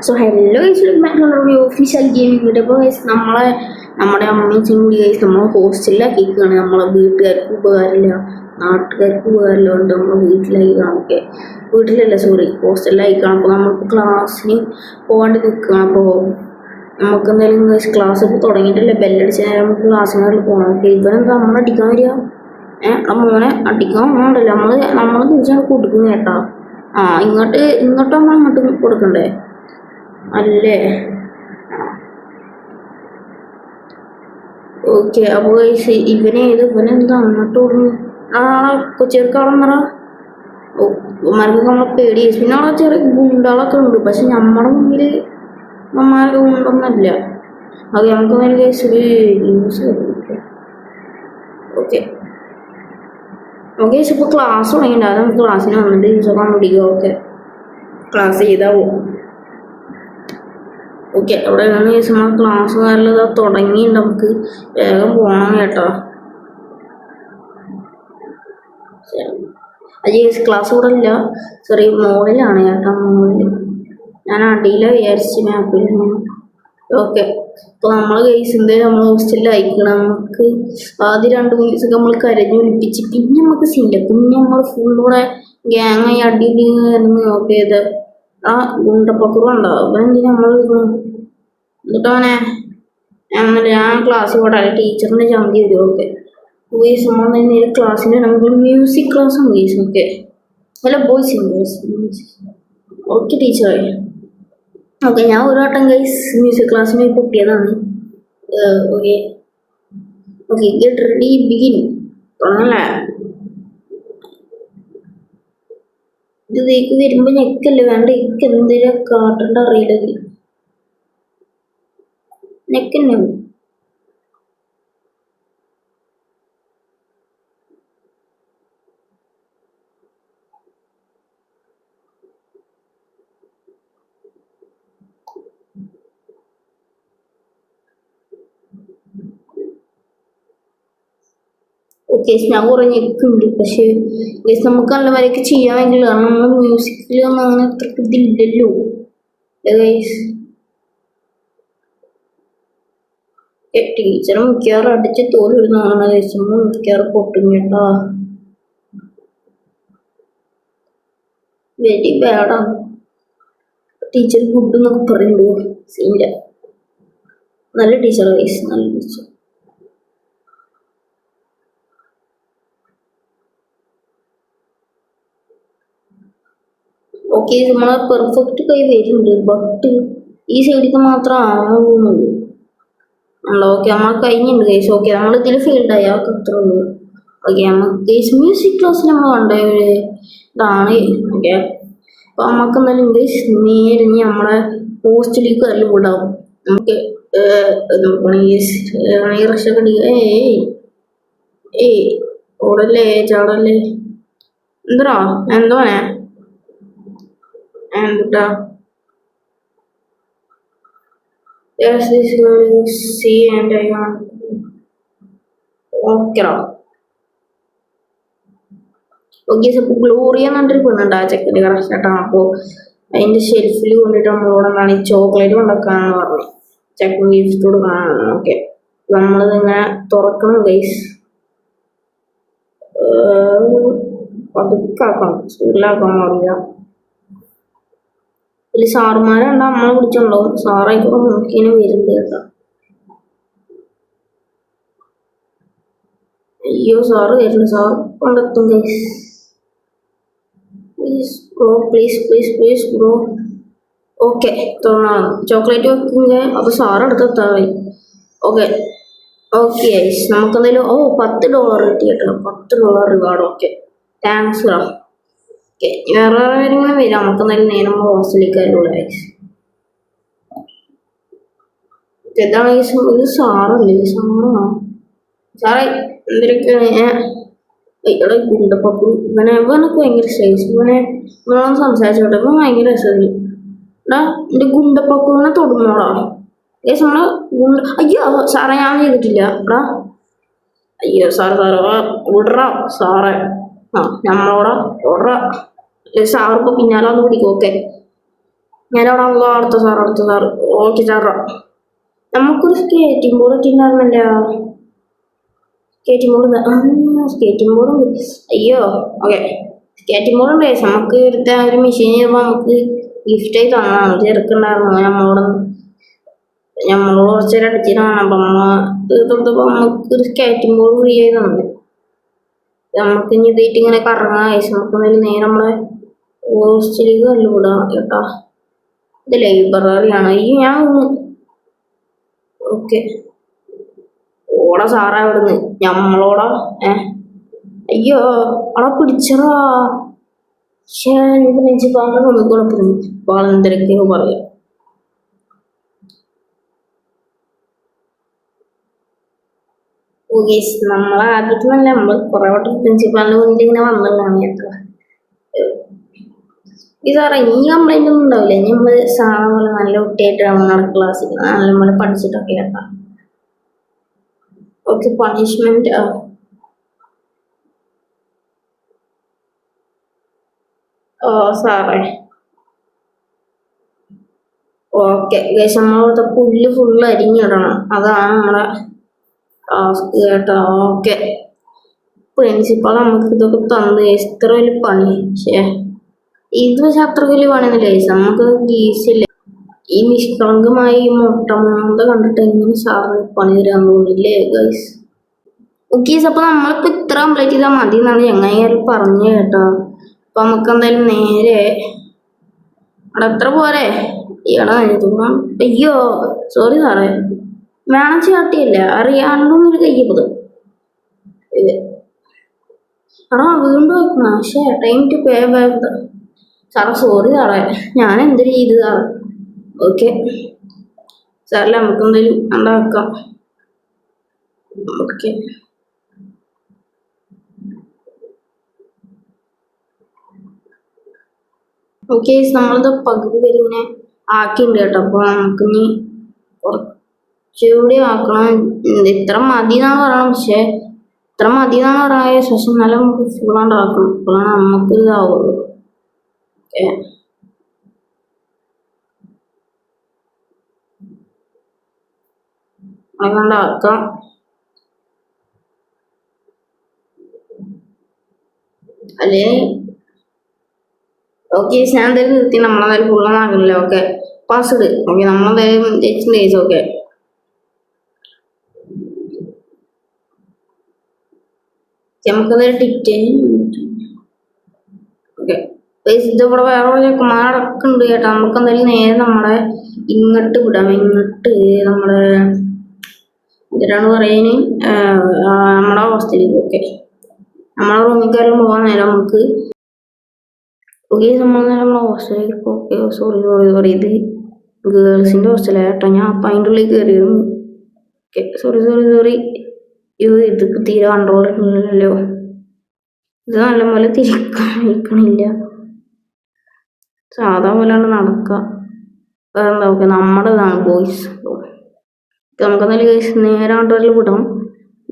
So hello guys, welcome back to ഒരു official gaming video. അപ്പോൾ guys നമ്മുടെ അമ്മയും കൂടി ഗൈസ് നമ്മൾ ഹോസ്റ്റലിലാക്കിയിരിക്കുകയാണ്. നമ്മളെ വീട്ടുകാർക്ക് ഉപകാരമില്ല, നാട്ടുകാർക്ക് ഉപകാരമില്ല കൊണ്ട് നമ്മൾ വീട്ടിലായിക്കണം. ഓക്കെ, വീട്ടിലല്ല സോറി ഹോസ്റ്റലിലായിക്കണം. അപ്പോൾ നമ്മൾക്ക് ക്ലാസ്സിന് പോകാണ്ട് നിൽക്കണം. അപ്പോൾ നമുക്ക് എന്തായാലും ഗൈസ് ക്ലാസ് ഇപ്പോൾ തുടങ്ങിയിട്ടില്ല, ബെല്ലടിച്ചാൽ നമുക്ക് ക്ലാസ്സിനായിട്ട് പോകണം. ഓക്കെ, ഇവരെന്താ നമ്മളെ അടിക്കാൻ വരിക? ആ മോനെ അടിക്കാൻ പോകണ്ടല്ലോ, നമ്മൾ തിരിച്ചാണ് കൊടുക്കുന്നത് കേട്ടോ. ഇങ്ങോട്ട് നമ്മൾ അങ്ങോട്ട് കൊടുക്കണ്ടേ അല്ലേ? ഓക്കെ, അപ്പോൾ ഇവനെന്താ അങ്ങോട്ട് ഓടുന്നു? കൊച്ചിയൊക്കെ അവിടെ നിറ മരക്ക് നമ്മളെ പേടി. പിന്നെ അവിടെ ചെറിയ ഗുണ്ടകളൊക്കെ ഉണ്ട്, പക്ഷെ നമ്മുടെ മുന്നിൽ നമ്മൾക്ക് ഗുണ്ടൊന്നുമില്ല. അത് നമുക്ക് നല്ല കേസ് ന്യൂസ്. ഓക്കെ ഓക്കെ, ഇപ്പോൾ ക്ലാസ് തുടങ്ങിയിട്ടുണ്ടാകും. നമുക്ക് ക്ലാസ്സിന് വന്നിട്ട് ന്യൂസൊക്കെ കണ്ടുപിടിക്കുക. ഓക്കെ, ക്ലാസ് ചെയ്താൽ ഓക്കെ. അവിടെ നിന്ന് നമ്മൾ ക്ലാസ് നല്ലത് തുടങ്ങി, നമുക്ക് വേഗം പോകണം കേട്ടോ. അത് ക്ലാസ് കൂടെ ഇല്ല, ചെറിയ മോളിലാണ് കേട്ടോ. മോളിൽ ഞാൻ അടിയിലെ വിചാരിച്ച് മാപ്പിൽ. ഓക്കെ, അപ്പോൾ നമ്മൾ കേസിൻ്റെ നമ്മൾ ഹോസ്റ്റലിൽ അയക്കണം. നമുക്ക് ആദ്യം 2-3 ദിവസമൊക്കെ നമ്മൾ കരഞ്ഞു വിളിപ്പിച്ച്, പിന്നെ നമുക്ക് സീനില്ല. പിന്നെ നമ്മൾ ഫുള്ളൂടെ ഗ്യാങ്ങായി അടി ഓക്കെ ചെയ്ത് ആ ഗുണ്ടപ്പക്കുറം ഉണ്ടാവും. അപ്പം എന്തിനാ നമ്മൾ എന്നിട്ടവനെ ഞാൻ ക്ലാസ് പോട്ടെ, ടീച്ചറിൻ്റെ ചന്തി വരും. ഓക്കെ, ബോയ്സ് നമ്മൾ തന്നെ ക്ലാസ്സിന് നമുക്ക് മ്യൂസിക് ക്ലാസ് ആണ് ബോയ്സ്. ഓക്കെ, അല്ല ബോയ്സ് ഓക്കെ ടീച്ചറെ. ഓക്കെ, ഞാൻ ഒരു വട്ടം ഗൈസ് മ്യൂസിക് ക്ലാസ്സിന് പൊട്ടിയതാണ്. Okay okay, get ready begin. തുടങ്ങല്ലേ? ഇതിലേക്ക് വരുമ്പോൾ ഞെക്കല്ലേ വേണ്ട, എനിക്ക് എന്തെങ്കിലും കാട്ടേണ്ട അറിയില്ല. നെക്കന്നെ ഓക്കെ, ഞാൻ കുറേ ഞെക്കുണ്ട്. പക്ഷേ നമുക്ക് നല്ല വരെയൊക്കെ ചെയ്യാമെങ്കിൽ, കാരണം നമ്മൾ മ്യൂസിക്കിൽ ഒന്നും അങ്ങനെ അത്രയ്ക്ക് ഇതില്ലല്ലോ ഗൈസ്. ടീച്ചർ മിക്കവാറും അടിച്ച് തോലിടുന്നതാണ് ഗൈസ്. നമ്മൾ മിക്കവാറും പൊട്ടും കേട്ടോ. വെരി ബാഡാണ്. ടീച്ചർ ഗുഡ് എന്നൊക്കെ പറയുള്ളൂ, സീനില്ല. നല്ല ടീച്ചർ ഗൈസ്, നല്ല ടീച്ചർ. ഓക്കെ, നമ്മളെ പെർഫെക്റ്റ് കൈ വരുന്നുണ്ട്, ബട്ട് ഈ സൈഡിൽ മാത്രം ആവുന്നുള്ളൂ. ഓക്കെ, നമ്മൾ കഴിഞ്ഞിട്ടുണ്ട് ഗൈസ്. ഓക്കെ, നമ്മൾ ഇതിൽ ഫീൽഡായി അതൊക്കെ അത്രേ ഉള്ളൂ. ഓക്കെ, നമുക്ക് ഗൈസ് മ്യൂസിക് ക്ലാസ്സിൽ നമ്മൾ കണ്ട ഇതാണ്. ഓക്കെ, അപ്പോൾ നമുക്ക് എന്തായാലും ഗൈസ് നേരെ നമ്മളെ പോസ്റ്റിലേക്ക് എല്ലാം വിടാം. നമുക്ക് റഷൊക്കെ ഓടല്ലേ ചാടല്ലേ എന്താ എന്തോനെ എന്തുട്ടാ. Yes, this girl you see and I want. ഓക്കെടാ. ഓക്കെ, അപ്പോൾ ഗ്ലോറിയ എന്നൊരു പെണ്ണുണ്ട് ആ ചെക്കൻ്റെ കറക്റ്റായിട്ടാണ്. അപ്പോൾ അതിൻ്റെ ഷെൽഫിൽ കൊണ്ടിട്ട് നമ്മളോട് എന്താണ് ഈ ചോക്ലേറ്റ് കൊണ്ടുവെക്കാനാണ് പറഞ്ഞത്, ചെക്കൻ ഗിഫ്റ്റ് കൊടുക്കാനാണ്. ഓക്കെ, നമ്മളിതിങ്ങനെ തുറക്കണം ഗൈസ്. പതുക്കാക്കണം, സ്കൂളിലാക്കാൻ പാടില്ല. ഇതിൽ സാറുമാരുണ്ട്, നമ്മളെ പിടിച്ചുണ്ടാവും. സാറായിക്കോട്ടെ നോക്കിയതിന് വരുന്നുണ്ട് കേട്ടോ. അയ്യോ, സാറ് വരുന്നു. സാർ കൊണ്ടെത്തും guys. Please bro, please bro. Okay, തുറന്നാണ് ചോക്ലേറ്റ് വെക്കുക. അപ്പോൾ സാറ് അടുത്തെത്തായി. ഓക്കെ ഓക്കെ ഗൈസ്, നമുക്കെന്തായാലും $10 കിട്ടി കേട്ടോ. $10 റിവാർഡ്. ഓക്കെ, താങ്ക്സ് ടാ. ഓക്കെ, വേറെ കാര്യങ്ങളും വരാം. നമുക്കെന്തായാലും നേരെ നമ്മൾ ഹോസ്റ്റലിലേക്കായിട്ടുള്ള ഗൈസ്. എന്താണ് ഗൈസ്, ഇത് സാറല്ലേ? സാറാണോ? സാറേ എന്തൊക്കെയാണ്? ഇവിടെ ഗുണ്ടപ്പക്കു ഇവനൊക്കെ ഭയങ്കര സൈസ്. ഇവനോട് സംസാരിച്ചോട്ടെ, ഇവൻ ഭയങ്കര രസമില്ല. എടാ, എൻ്റെ ഗുണ്ടപ്പക്കുവിനെ തൊടുന്നോടാ ഗൈസ്. നമ്മളെ അയ്യോ സാറേ, ഞാൻ ചെയ്തിട്ടില്ല. എടാ അയ്യോ സാറ് വിടറാ സാറേ. നമ്മളോടാ ഓടറാ. സാറിപ്പോൾ പിന്നാലെ ഒന്ന് പിടിക്കും. ഓക്കെ, ഞാനവിടെ അള്ളാ അടുത്ത സാറ് ഓക്കെ സാറാ. നമുക്കൊരു സ്കേറ്റിംഗ് ബോർഡ് ഇട്ടിട്ടുണ്ടായിരുന്നല്ലോ. സ്കേറ്റിംഗ് ബോർഡ് സ്കേറ്റിംഗ് ബോർഡ് ഉണ്ട്. അയ്യോ ഓക്കെ സ്കേറ്റിംഗ് ബോർഡ് ഉണ്ട്. നമുക്ക് ഒരു മെഷീൻ ചെയ്യുമ്പോൾ നമുക്ക് ഗിഫ്റ്റായി തന്നതാണ്. ചെറുക്കുണ്ടായിരുന്നു നമ്മളോട് കുറച്ച് നേരം അടിച്ചിട്ടാണ്. അപ്പം തീർത്തപ്പോൾ നമുക്കൊരു സ്കേറ്റിംഗ് ബോർഡ് ഫ്രീ ആയി തന്നത്. നമുക്ക് ഇനി ഇതായിട്ട് ഇങ്ങനെ കറങ്ങാൻ നമുക്ക് നേരെ നമ്മളെ ഹോസ്റ്റലിലേക്ക് കല്ലുകൂടാ കേട്ടോ. ഇത് ലൈബ്രറിയാണ്. ഈ ഞാൻ ഓക്കെ ഓടാ സാറാ ഇവിടുന്ന് ഞമ്മളോടാ അയ്യോ അവിടെ പിടിച്ചടാ. പക്ഷേ പ്രിൻസിപ്പാളിന്റെ റൂമിൽ പ്രിൻസിപ്പാൾ എന്തൊക്കെയോ പറയാം. നമ്മളെ ആദ്യത്തിനല്ല നമ്മൾ കുറെ വട്ടം പ്രിൻസിപ്പാളിന്റെ മുന്നിൽ ഇങ്ങനെ വന്നതാണ് കേട്ടോ. ഈ സാറേ ഇനി കംപ്ലൈന്റ് ഒന്നും ഉണ്ടാവില്ല. ഇനി നമ്മള് സാറ പോലെ നല്ല കുട്ടിയായിട്ടാണ് നമ്മുടെ ക്ലാസ്സിൽ നല്ല പോലെ പഠിച്ചിട്ടൊക്കെ കേട്ടോ. ഓക്കെ പണിഷ്മെന്റ് ഓ സാറേ ഓക്കെ ഗൈസ് നമ്മളവിടുത്തെ പുല്ല് ഫുള്ള് അരിഞ്ഞിടണം. അതാണ് നമ്മുടെ ടാസ്ക് കേട്ടോ. ഓക്കെ പ്രിൻസിപ്പാൾ നമുക്ക് ഇതൊക്കെ തന്നു. എത്ര വലിയ പണി. ഇത് പക്ഷെ അത്ര വലിയ പണിയൊന്നുമില്ല ഗൈസ്. നമുക്ക് ഗീസില്ല. ഈ നിഷ്കളങ്കമായി മുട്ടമാന്ത കണ്ടിട്ട് എങ്ങനെ സാറിന് പണി തരാൻ തോന്നില്ലേ ഗൈസ്. ഓക്കെ അപ്പൊ നമ്മളിപ്പോ ഇത്ര കംപ്ലീറ്റ് ചെയ്താൽ മതി എന്നാണ് എങ്ങനെയാലും പറഞ്ഞു കേട്ടോ. അപ്പൊ നമുക്ക് എന്തായാലും നേരെ അവിടെ എത്ര പോരെ ഈടാ അയ്യോ സോറി സാറേ വേണം ചാട്ടിയല്ല അറിയാണ്ടൊന്നൊരു കയ്യപ്പത് എടാ വീണ്ടും വെക്കണ. പക്ഷേ ടൈം ടു പേ ബാക്ക് സാറേ സോറി സാറേ ഞാൻ എന്തൊരു ചെയ്ത് സാറേ. ഓക്കെ സാറല്ലേ നമുക്ക് എന്തായാലും ഉണ്ടാക്കാം. ഓക്കെ ഓക്കെ നമ്മളത് പകുതി പേര് ഇങ്ങനെ ആക്കിയിട്ടുണ്ട് കേട്ടോ. അപ്പോൾ നമുക്കിനി കുറച്ചുകൂടി ആക്കണം. ഇത്ര മതി എന്നാണ് പറയണം. പക്ഷേ ഇത്ര മതി എന്നാണ് പറയുന്നത്. ശേഷം നല്ല നമുക്ക് ഫുള്ളാണ്ട് ആക്കണം. അപ്പോഴാണ് നമുക്ക് ഇതാവുള്ളൂ. ഓക്കെ അതുകൊണ്ടാക്കാം. അല്ലേ ഓക്കെ ഞാൻ എന്തായാലും നിർത്തി. നമ്മളെന്തായാലും ഫുള്ളൊന്നാകില്ല. ഓക്കെ പാസ്വേഡ് ഓക്കെ നമ്മളെന്തായാലും ജയിച്ചിട്ടുണ്ട്. ഓക്കെ നമുക്കെന്തായാലും ടിക്കറ്റ് ഓക്കെ ഇതിവിടെ വേറെ ചെക്കന്മാരടക്കുന്നുണ്ട് കേട്ടോ. നമുക്ക് എന്തായാലും നേരെ നമ്മളെ ഇങ്ങോട്ട് വിടാം. ഇങ്ങോട്ട് നമ്മളെ എന്തിനാണ് പറയാന് നമ്മുടെ ഹോസ്റ്റലിലേക്ക്. ഓക്കെ നമ്മളെ റൂമിക്കാരെല്ലാം പോകാൻ നേരം നമുക്ക് ഓക്കെ നമ്മൾ നമ്മളെ ഹോസ്റ്റലിലേക്ക്. ഓക്കെ സോറി ഇത് ഗേൾസിൻ്റെ ഹോസ്റ്റലാണ് കേട്ടോ. ഞാൻ അപ്പം അതിൻ്റെ ഉള്ളിൽ കയറിയിരുന്നു. ഓക്കെ സോറി ഇത് തീരെ കൺട്രോൾ ഇല്ലല്ലോ. ഇത് നല്ല പോലെ തിരിക്കണില്ല. സാധാ പോലെയാണ് നടക്കുക. വേറെന്താ ഓക്കെ നമ്മുടെ ഇതാണ് ബോയ്സ്. നമുക്ക് എന്തായാലും നേരെ അങ്ങോട്ട് വിടാം.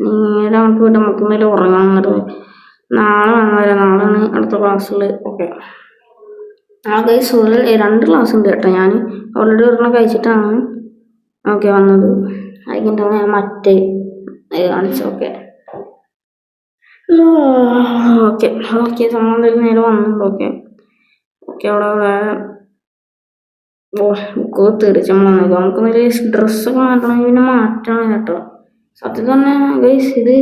നേരെ അങ്ങോട്ട് വിടാം. നമുക്ക് എന്തായാലും ഉറങ്ങാൻ എന്നിട്ട് നാളെയാണ് അടുത്ത ക്ലാസ്സിൽ. ഓക്കെ നാളെ ഗൈസ് 2 ക്ലാസ് ഉണ്ട് കേട്ടോ. ഞാൻ ഓൾറെഡി ഒരെണ്ണം കഴിച്ചിട്ടാണ് ഓക്കെ വന്നത്. അതിൻ്റെയാണ് ഞാൻ മറ്റേ കാണിച്ചത്. ഓക്കെ ഓക്കെ നമ്മളെന്തായാലും നേരെ വന്നിട്ടുണ്ട്. ഓക്കെ അവിടെ തീർച്ച വന്നേക്കാം. നമുക്ക് നല്ല ഡ്രസ്സൊക്കെ മാറ്റണമെങ്കിൽ പിന്നെ മാറ്റണം കേട്ടോ. സത്യം തന്നെ ഗൈസ് ഇത്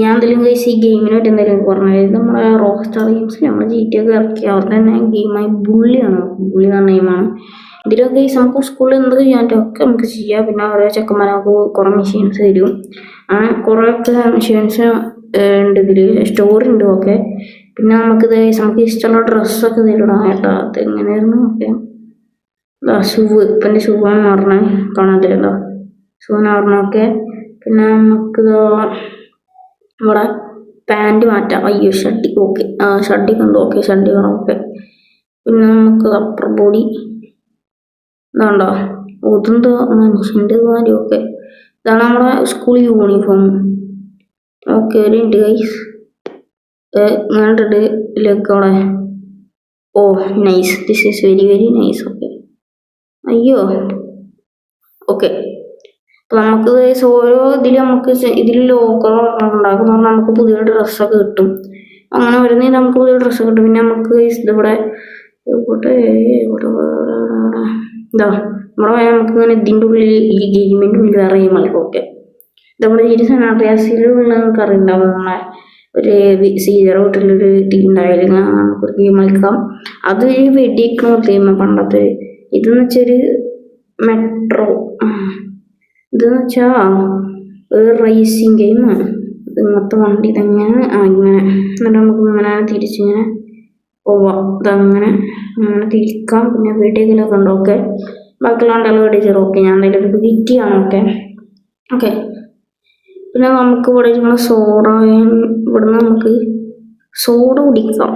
ഞാൻ എന്തെങ്കിലും ഗൈസ് ഈ ഗെയിമിനെ പറ്റി എന്തെങ്കിലും പറഞ്ഞത് നമ്മുടെ റോക്സ്റ്റാർ ഗെയിംസ് നമ്മൾ GTA ഒക്കെ ഇറക്കി അവർ തന്നെ ഗെയിമായി ബുള്ളി എന്ന് പറഞ്ഞ ഗെയിമാണ്. ഇതിലൊക്കെ ഗൈസ് നമുക്ക് സ്കൂളിൽ എന്ത് ചെയ്യാനൊക്കെ നമുക്ക് ചെയ്യാം. പിന്നെ ഓരോ ചെക്കന്മാർ നമുക്ക് കുറേ മെഷീൻസ് തരും. കുറേയൊക്കെ മെഷീൻസ് ഉണ്ട് ഇതിൽ. സ്റ്റോറി ഉണ്ട്. ഓക്കെ പിന്നെ നമുക്ക് ഇഷ്ടമുള്ള ഡ്രസ്സൊക്കെ തരണം കേട്ടോ. അത് എങ്ങനെയായിരുന്നു ഓക്കെ ഷൂവ് ഇപ്പം എൻ്റെ ഷൂവാന്ന് പറഞ്ഞത് കാണാത്തില്ലല്ലോ. ഷൂന്ന് പറഞ്ഞൊക്കെ പിന്നെ നമുക്ക് ഇവിടെ പാൻറ് മാറ്റാം. അയ്യോ ഷഡ്ഡി ഓക്കെ ഷഡ്ഡിക്ക് ഉണ്ട്. ഓക്കെ ഷഡ്ഡി വേണം. ഓക്കെ പിന്നെ നമുക്ക് അപ്പർ ബോഡി ഇതാണ്ടോ ഇതെന്തോ മനുഷ്യൻ്റെ കാര്യം. ഓക്കെ ഇതാണ് നമ്മുടെ സ്കൂൾ യൂണിഫോം. ഓക്കെ ഒരു ഉണ്ട് ഗൈസ് ഇങ്ങോട്ടിട്ട് ലെഗ് അവിടെ oh nice, this is very very nice. Okay, അയ്യോ ഓക്കെ. അപ്പോൾ നമുക്ക് ഓരോ ഇതിൽ നമുക്ക് ഇതിൽ ലോക്കർ ഉണ്ടാക്കും പറഞ്ഞാൽ നമുക്ക് പുതിയ ഡ്രസ്സൊക്കെ കിട്ടും. അങ്ങനെ വരുന്നതിൽ നമുക്ക് പുതിയ ഡ്രസ്സ് കിട്ടും. പിന്നെ നമുക്ക് ഇതിവിടെ ഇവിടെ ഇതാ നമ്മുടെ നമുക്ക് ഇങ്ങനെ ഇതിൻ്റെ ഉള്ളിൽ ഈ ഗെയിമിൻ്റെ ഉള്ളിൽ വേറെ ഗെയിം കളിക്കും. ഓക്കെ, നമ്മുടെ ഈ സാൻഡ്രിയാസിലുള്ള നമുക്ക് അറിയുണ്ടാവും. നമ്മളെ ഒരു സീജർ വീട്ടിലൊരു ടീം ഉണ്ടായാലും നമുക്കൊരു ഗെയിം കളിക്കാം. അത് വെടിക്കുന്ന ഗെയിം പണ്ടത്തെ. ഇതെന്ന് വെച്ചൊരു മെട്രോ, ഇതെന്ന് വെച്ചാൽ ഒരു റേസിങ് ഗെയിമാണ്. ഇത് ഇങ്ങനത്തെ വണ്ടി ഇതെങ്ങനെ ഇങ്ങനെ എന്നിട്ട് നമുക്ക് ഇങ്ങനെ തിരിച്ചിങ്ങനെ പോവാം. ഇതങ്ങനെ അങ്ങനെ തിരിക്കാം. പിന്നെ വീഡിയോയിലൊക്കെ ഉണ്ട്. ഓക്കെ, ബാക്കിയുള്ള ഉണ്ടല്ലോ വീഡിയോ. ഓക്കെ, ഞാൻ എന്തായാലും ഒരു വിറ്റിയാണ്. Okay okay. പിന്നെ നമുക്ക് ഇവിടെ ഇങ്ങനെ സോഡ, ഇവിടുന്ന് നമുക്ക് സോഡ കുടിക്കാം.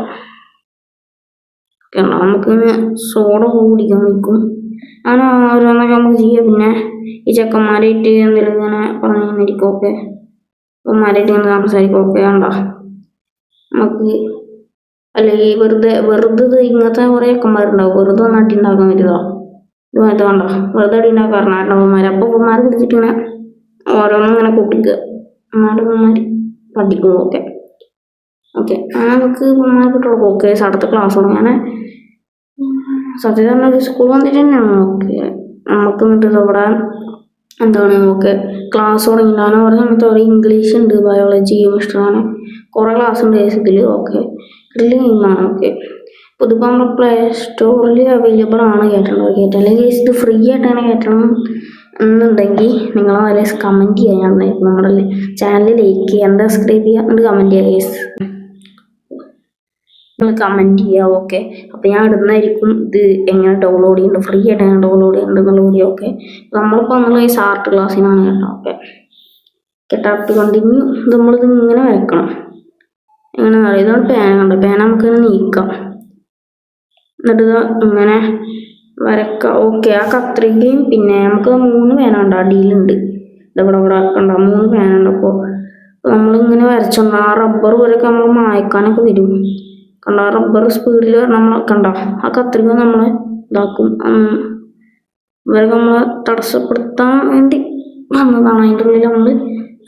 ഓക്കെ, നമുക്കിങ്ങനെ സോഡ കുടിക്കാൻ വയ്ക്കും. അങ്ങനെ ഓരോന്നൊക്കെ നമുക്ക് ചെയ്യാം. പിന്നെ ഈ ചെക്കന്മാരായിട്ട് എന്തെങ്കിലും ഇങ്ങനെ പറഞ്ഞിരിക്കും. ഓക്കെ, ചെക്കന്മാരായിട്ട് ഇങ്ങനെ സംസാരിക്കും. ഓക്കെ, വേണ്ട നമുക്ക് അല്ലെങ്കിൽ വെറുതെ ഇങ്ങനത്തെ കുറേ ചെക്കന്മാരുണ്ടാവും. വെറുതെ നട്ടി ഉണ്ടാക്കാൻ വരുന്നോ ഇത് വേണ്ട, വെറുതെ അടി ഉണ്ടാക്കാറുണ്ട് അപ്പന്മാർ. അപ്പോൾ അപ്പന്മാർ പിടിച്ചിട്ട് ഇങ്ങനെ ഓരോന്നും ഇങ്ങനെ കൂട്ടിക്കുക. അപ്പന്മാർ പഠിക്കും. ഓക്കെ ഓക്കെ, നമുക്ക് അപ്പന്മാർ കിട്ടുള്ളൂ. ഓക്കെ, അടുത്ത ക്ലാസ് തുടങ്ങി. ഞാൻ സത്യം പറഞ്ഞ ഒരു സ്കൂൾ വന്നിട്ട് തന്നെയാണ്. ഓക്കെ, നമുക്ക് എന്നിട്ട് ഇവിടെ എന്താണ് ഓക്കെ ക്ലാസ് തുടങ്ങിയിട്ടാണ്. ഓരോ സമയത്ത് ഒരു ഇംഗ്ലീഷ് ഉണ്ട്, ബയോളജി, കെമിസ്ട്രി, അങ്ങനെ കുറേ ക്ലാസ് ഉണ്ട് ബേസിക്കലി. ഓക്കെ, ഇതിൽ ഗെയിമാണ്. ഓക്കെ, ഇതിപ്പോൾ നമ്മുടെ പ്ലേ സ്റ്റോറിൽ അവൈലബിൾ ആണ്. കേട്ടിട്ടുണ്ടോ? അല്ലെങ്കിൽ ഇത് ഫ്രീ ആയിട്ടാണ് കേട്ടണം എന്നുണ്ടെങ്കിൽ നിങ്ങൾ അതിൽ കമൻറ്റ് ചെയ്യാൻ. ഞാൻ നമ്മുടെ ചാനൽ ലൈക്ക് ചെയ്യുക, സബ്സ്ക്രൈബ് ചെയ്യുക, എന്നിട്ട് കമൻറ്റ് ചെയ്യുക. കേസ് നിങ്ങൾ കമൻറ്റ് ചെയ്യുക. ഓക്കെ, അപ്പോൾ ഞാൻ ഇടുന്നതായിരിക്കും ഇത് എങ്ങനെ ഡൗൺലോഡ് ചെയ്യുന്നുണ്ട്, ഫ്രീ ആയിട്ട് എങ്ങനെ ഡൗൺലോഡ് ചെയ്യുന്നുണ്ട് എന്നുള്ള വീഡിയോ. ഓക്കെ, നമ്മളിപ്പോൾ നമ്മൾ ഈ ആർട്ട് ക്ലാസ്സിനാണ് കേട്ടോ. ഓക്കെ, കേട്ടാട്ട് കണ്ടിന്യൂ. നമ്മളിത് ഇങ്ങനെ വരക്കണം. എങ്ങനെ അറിയാം? ഇതാണ് പേന. കണ്ടോ? പേന നമുക്കിങ്ങനെ നീക്കാം, എന്നിട്ട് ഇങ്ങനെ വരക്കാം. ഓക്കെ, ആ കത്രികയും പിന്നെ നമുക്ക് 3 പേന ഉണ്ട്, അടിയിലുണ്ട്. ഇതവിടെ ഇവിടെ കണ്ടോ 3 പേന ഉണ്ട്. അപ്പോൾ നമ്മളിങ്ങനെ വരച്ചോണ്ട് ആ റബ്ബർ വരെയൊക്കെ നമ്മൾ മായ്ക്കാനൊക്കെ വരും. കണ്ടോ റബ്ബർ സ്പീഡിൽ നമ്മൾ കണ്ടോ ആ കത്രിക നമ്മളെ ഇതാക്കും. ഇവരൊക്കെ നമ്മളെ തടസ്സപ്പെടുത്താൻ വേണ്ടി വന്നതാണ്. അതിൻ്റെ ഉള്ളിൽ നമ്മൾ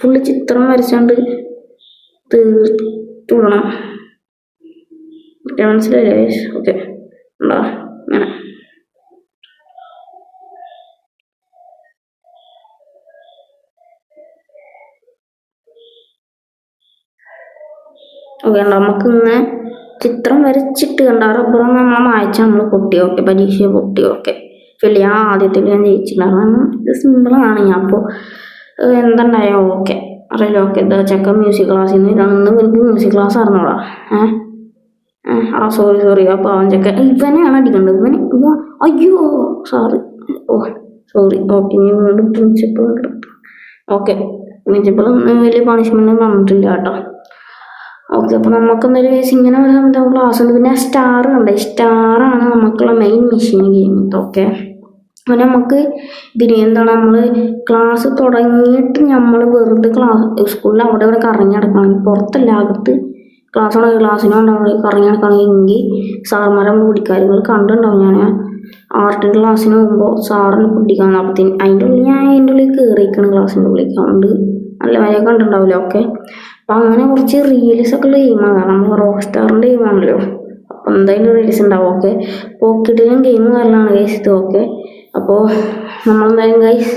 ഫുള്ള് ചിത്രം വരച്ചാണ്ട് തീർത്തുവിടണം. മനസ്സിലായില്ലേ? ഓക്കെ, ഉണ്ടോ അങ്ങനെ. ഓക്കെ, നമുക്ക് ഇങ്ങനെ ചിത്രം വരച്ചിട്ട് കണ്ട റബ്ബറൊന്നും നമ്മളെ മായച്ചാൽ നമ്മൾ പൊട്ടി. ഓക്കെ, പരീക്ഷ പൊട്ടി. ഓക്കെ, ഫില്ല് ഞാൻ ആദ്യത്തിൽ ഞാൻ ജയിച്ചിട്ടുണ്ടായിരുന്നു. ഇത് സിമ്പിളാണ്. ഞാൻ അപ്പോൾ എന്തുണ്ടായോ ഓക്കെ അറിയില്ല. ഓക്കെ, എന്താ ചെക്കൻ മ്യൂസിക് ക്ലാസ്സിൽ നിന്ന് എനിക്ക് മ്യൂസിക് ക്ലാസ് അറിഞ്ഞോളാ. സോറി അപ്പോൾ അവൻ ചെക്കൻ ഇവനെയാണ് അടിക്കേണ്ടത്. ഇവന് അയ്യോ സോറി സോറി. ഓക്കെ, ഇനി വീണ്ടും പ്രിൻസിപ്പൾ ഓക്കെ, പ്രിൻസിപ്പൾ വലിയ പണിഷ്മെൻ്റ് ഒന്നും തന്നിട്ടില്ല കേട്ടോ. ഓക്കെ, അപ്പോൾ നമുക്ക് എന്തായാലും കേസ് ഇങ്ങനെ എന്താ ക്ലാസ് ഉണ്ട്. പിന്നെ സ്റ്റാർ ഉണ്ട്. സ്റ്റാറാണ് നമുക്കുള്ള മെയിൻ മെഷീൻ ഗെയിം. ഓക്കെ, അപ്പോൾ നമുക്ക് ഇതിന് എന്താണ് നമ്മൾ ക്ലാസ് തുടങ്ങിയിട്ട് നമ്മൾ വെറുതെ സ്കൂളിൽ അവിടെ ഇവിടെ കറങ്ങി നടക്കുകയാണെങ്കിൽ, പുറത്തല്ല അകത്ത് ക്ലാസ്സിനോണ്ട് അവിടെ കറങ്ങി നടക്കുകയാണെങ്കിൽ സാർമാരെ പിടിക്കാര്യങ്ങൾ കണ്ടിട്ടുണ്ടാവും. ഞാൻ ആർട്ടിൻ്റെ ക്ലാസ്സിന് പോകുമ്പോൾ സാറിന് പിടിക്കാൻ അപ്പത്തിന് അതിൻ്റെ ഉള്ളിൽ ഞാൻ അതിൻ്റെ ഉള്ളിൽ കയറിയിരിക്കണം ക്ലാസ്സിൻ്റെ ഉള്ളിൽ. അതുകൊണ്ട് നല്ല വരെ കണ്ടിട്ടുണ്ടാവില്ല. ഓക്കെ, അപ്പം അങ്ങനെ കുറച്ച് റീൽസ് ഒക്കെ ഉള്ള ഗെയിമാണ്. നമ്മൾ റോക്ക് സ്റ്റാറിൻ്റെ ഗെയിമാണല്ലോ, അപ്പം എന്തായാലും റീൽസ് ഉണ്ടാവും. ഓക്കെ, പോക്കറ്റിലും ഗെയിം കാര്യമാണ് ഗൈസ് ഇത്. ഓക്കെ, അപ്പോൾ നമ്മളെന്തായാലും ഗൈസ്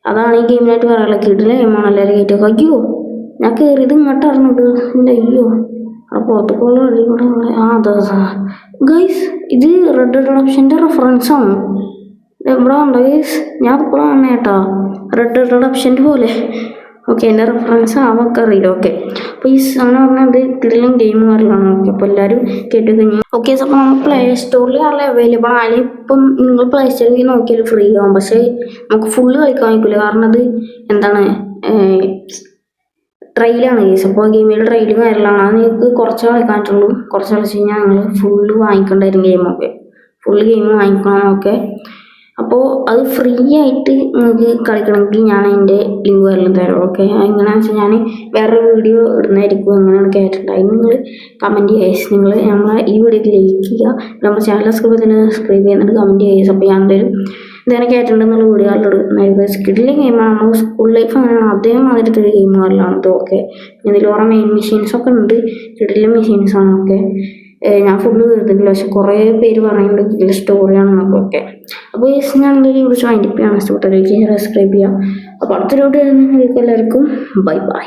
അതാണ് ഈ ഗെയിമിനായിട്ട് പറയാനുള്ളത്. കിടിലെ ഗെയിമാണ്. എല്ലാവരും കയറ്റൊക്കെ. അയ്യോ ഞാൻ കയറിയത് ഇങ്ങോട്ട് അറിഞ്ഞത് എൻ്റെ. അയ്യോ അവിടെ പുറത്തേക്കുള്ള വഴി കൂടെ അതെ ഗൈസ്, ഇത് റെഡ് ഡെഡ് റിഡംപ്ഷൻ്റെ റെഫറൻസാണ്. ഇവിടെ ഉണ്ടോ ഗൈസ്? ഞാൻ ഇപ്പോഴാണ് കേട്ടോ റെഡ് ഡെഡ് റിഡംപ്ഷൻ്റെ പോലെ. ഓക്കെ, എൻ്റെ റെഫറൻസ് ആവൊക്കെ അറിയില്ല. ഓക്കെ, അപ്പോൾ ഈ അങ്ങനെ പറഞ്ഞാൽ ഇത് കിടിലൻ ഗെയിം കാര്യമാണ്. ഓക്കെ, അപ്പോൾ എല്ലാവരും കേട്ട് കഴിഞ്ഞു. ഓക്കെ, അപ്പോൾ നമ്മൾ പ്ലേ സ്റ്റോറിൽ നല്ല അവൈലബിൾ ആണ്. ഇപ്പം നിങ്ങൾ പ്ലേ സ്റ്റോറിൽ നോക്കിയാൽ ഫ്രീ ആവും. പക്ഷേ നമുക്ക് ഫുള്ള് കളിക്കാൻ വയ്ക്കില്ല. കാരണം അത് എന്താണ് ട്രയലാണ് കേസ്. അപ്പോൾ ഗെയിമിൻ്റെ ട്രയലും കാര്യങ്ങളാണ്. അത് നിങ്ങൾക്ക് കുറച്ച് കളിക്കാൻ പറ്റുള്ളൂ. കുറച്ച് കളിച്ച് കഴിഞ്ഞാൽ നിങ്ങൾ ഫുള്ള് വാങ്ങിക്കേണ്ട വരും ഗെയിമൊക്കെ. ഫുള്ള് ഗെയിം വാങ്ങിക്കണം. ഓക്കെ, അപ്പോൾ അത് ഫ്രീ ആയിട്ട് നിങ്ങൾക്ക് കളിക്കണമെങ്കിൽ ഞാൻ അതിൻ്റെ ലിങ്ക് വരലും തരാം. ഓക്കെ, എങ്ങനെയാണെന്ന് വെച്ചാൽ ഞാൻ വേറെ വീഡിയോ ഇടുന്നതായിരിക്കും എങ്ങനെയാണ് കയറ്റേണ്ടത്. അതിന് നിങ്ങൾ കമൻറ്റ് ചെയ്യുക. നിങ്ങൾ നമ്മളെ ഈ വീഡിയോക്ക് ലൈക്ക് ചെയ്യുക, നമ്മുടെ ചാനൽ സബ്സ്ക്രൈബ് ചെയ്യുന്നുണ്ട്, കമൻറ്റ് ചെയ്യുക. അപ്പോൾ ഞാൻ ഇതേനെ കയറ്റേണ്ടതെന്നുള്ള വീഡിയോ സ്കിഡിലെ ഗെയിമാണ്. നമ്മൾ സ്കൂൾ ലൈഫ് അങ്ങനെയാണ് അതേമാതിരത്തെ ഒരു ഗെയിമുകളിലാണ് ഇത്. ഓക്കെ, ഇതിൽ കുറേ മെയിൻ മെഷീൻസൊക്കെ ഉണ്ട്, കിടിലൻ മെഷീൻസാണ്. ഓക്കെ, ഞാൻ ഫുള്ള് തീർത്തിട്ടില്ല, പക്ഷെ കുറേ പേര് പറയുന്നുണ്ട് ഇതിൽ സ്റ്റോറിയാണെന്നൊക്കെ. ഓക്കെ, അപ്പോൾ ഞാൻ എന്തെങ്കിലും കുറിച്ച് വൈൻഡപ്പ് ചെയ്യാൻ ഇഷ്ടപ്പെട്ട സബ്സ്ക്രൈബ് ചെയ്യാം. അപ്പോൾ അടുത്തൊരു വീഡിയോ എല്ലാവർക്കും ബൈ ബൈ.